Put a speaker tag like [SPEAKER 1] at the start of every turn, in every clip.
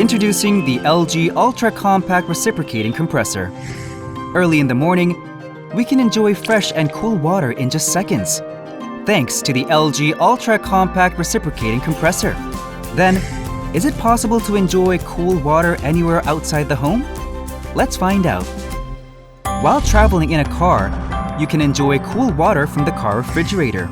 [SPEAKER 1] Introducing the LG Ultra Compact Reciprocating Compressor. Early in the morning, we can enjoy fresh and cool water in just seconds, thanks to the LG Ultra Compact Reciprocating Compressor. Then, is it possible to enjoy cool water anywhere outside the home? Let's find out. While traveling in a car, you can enjoy cool water from the car refrigerator.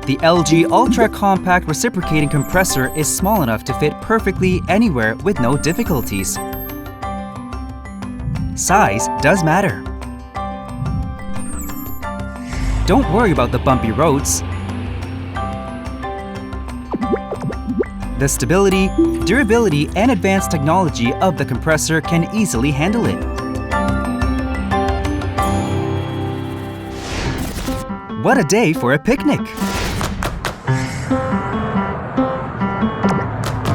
[SPEAKER 1] The LG Ultra Compact Reciprocating Compressor is small enough to fit perfectly anywhere with no difficulties. Size does matter. Don't worry about the bumpy roads. The stability, durability, and advanced technology of the compressor can easily handle it. What a day for a picnic!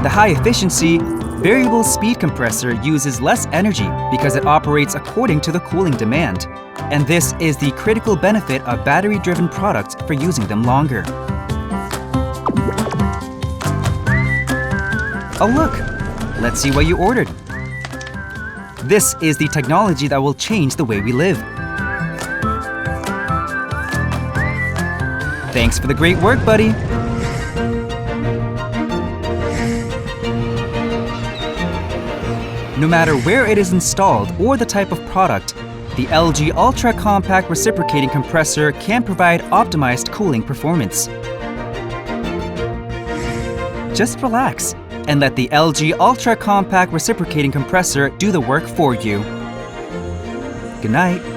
[SPEAKER 1] The high-efficiency, variable speed compressor uses less energy because it operates according to the cooling demand. And this is the critical benefit of battery-driven products for using them longer. Oh look! Let's see what you ordered. This is the technology that will change the way we live. Thanks for the great work, buddy! No matter where it is installed or the type of product, the LG Ultra Compact Reciprocating Compressor can provide optimized cooling performance. Just relax and let the LG Ultra Compact Reciprocating Compressor do the work for you. Good night.